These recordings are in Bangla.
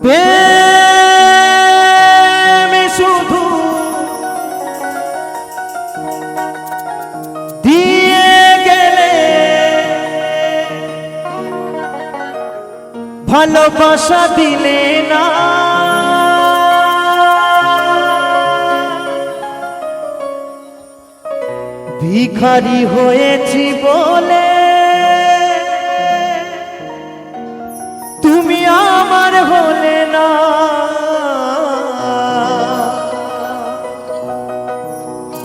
প্রেম শুধু দিয়ে গেলে ভালোবাসা দিলে না ভিখারি হয়েছি বলে তুমি আমার হলে না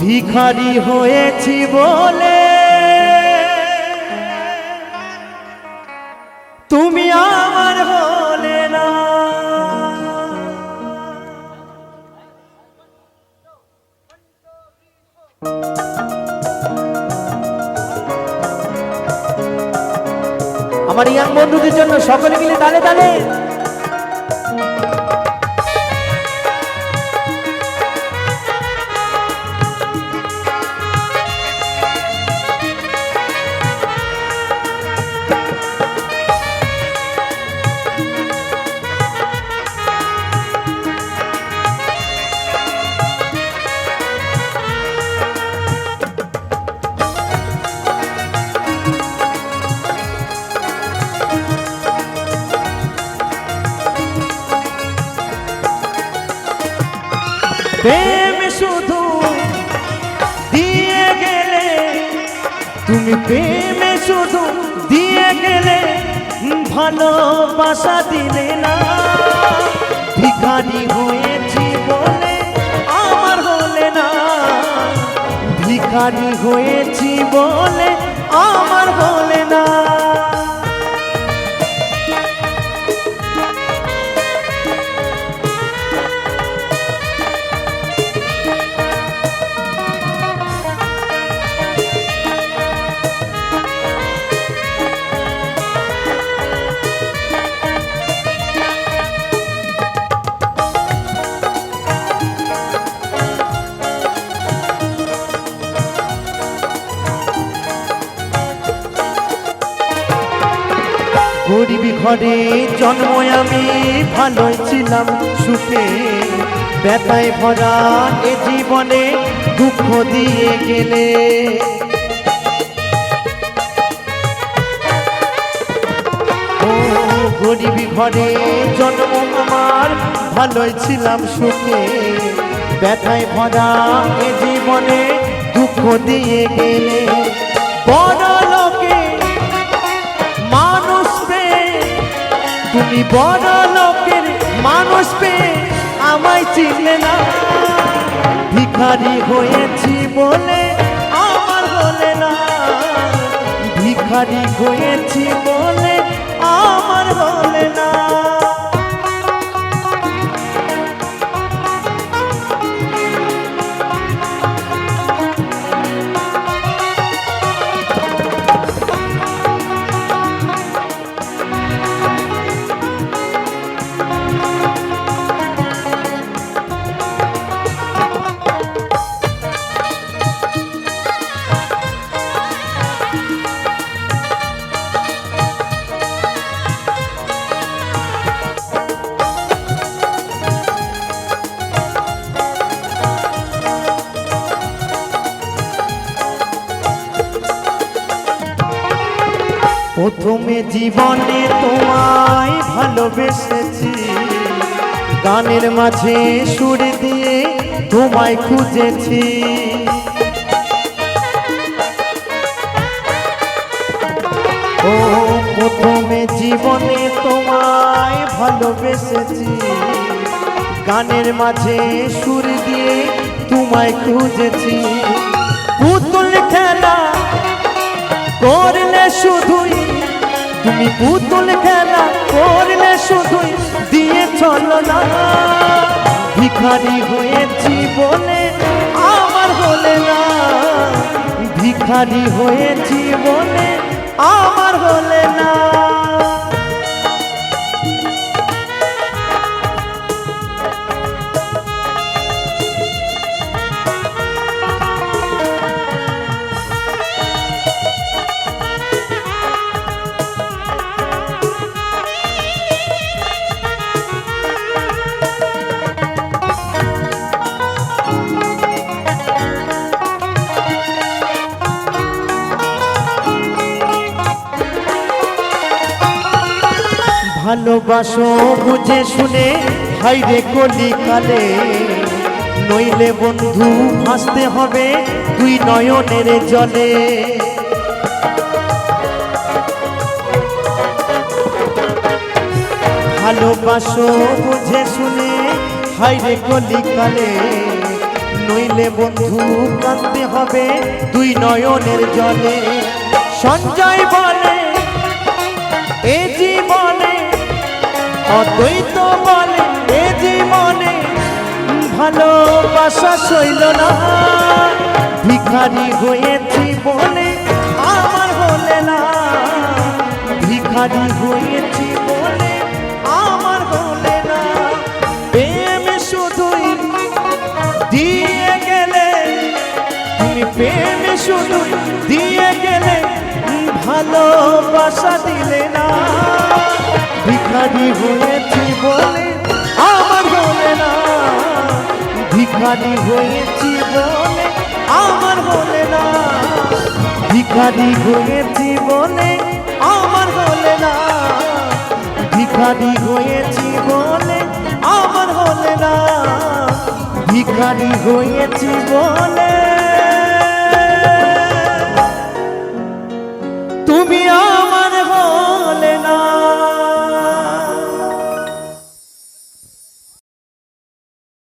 ভিখারি হয়েছি বলে তুমি আমার হলে না আমার ইয়াং বন্ধুদের জন্য সকলে মিলে তালে তালে প্রেম শুধু দিয়ে গেলে তুমি প্রেম শুধু দিয়ে গেলে ভালোবাসা দিলে না ভিখারি হয়েছি বলে আমার হলে না ভিখারি হয়েছি বলে আমার হলে না গরিবি ঘরে জন্ম আমি ভালোই ছিলাম সুখে ব্যথায় ভরা এ জীবনে দুঃখ দিয়ে গেলে ও গরিবি ঘরে জন্ম আমার ভালোই ছিলাম সুখে ব্যথায় ভরা এ জীবনে দুঃখ দিয়ে গেলে বড় লোকে তুমি বড় লোকের মানুষ পেয়ে আমায় চিনলে না ভিখারি হয়েছি বলে আমার হলে না ভিখারি হয়েছি বলে আমার হলে না প্রথমে জীবনে তোমায় ভালোবেসেছি গানের মাঝে সুর দিয়ে তোমায় খুঁজেছি ও প্রথমে জীবনে তোমায় ভালোবেসেছি গানের মাঝে সুর দিয়ে তোমায় খুঁজেছি পুতুল খেলা করলে শুধুই তুমি পুতুল খেলা করলে শুধুই দিয়ে চলো না ভিখারি হয়েছি বলে আমার হলে না ভিখারি হয়েছি বলে আমার হলে না ভালোবাসো বুঝে শুনে হাইরে কলিকালে, নইলে বন্ধু ভাসতে হবে দুই নয়নের জলে। ভালোবাসো বুঝে শুনে হাইরে কলিকালে, নইলে বন্ধু কাঁদতে হবে দুই নয়নের জলে। সঞ্জয় বলে এ জীবনে, অদ্বৈত বলে এ জীবনে ভালোবাসা সইল না। ভিখারি হয়েছি বলে আমার হলে না, ভিখারি হয়েছি বলে আমার হলে না। প্রেম শুধুই দিয়ে গেলে, তুমি প্রেম শুধুই দিয়ে গেলে, ভালোবাসা দিলে না। ভিখারি হয়েছি বলে আমার হলে না, ভিখারি হয়েছি বলে আমার হলে না। ভিখারি হয়েছি বলে আমার হলে না, ভিখারি হয়েছি বলে আমার হলে না, ভিখারি হয়েছি বলে।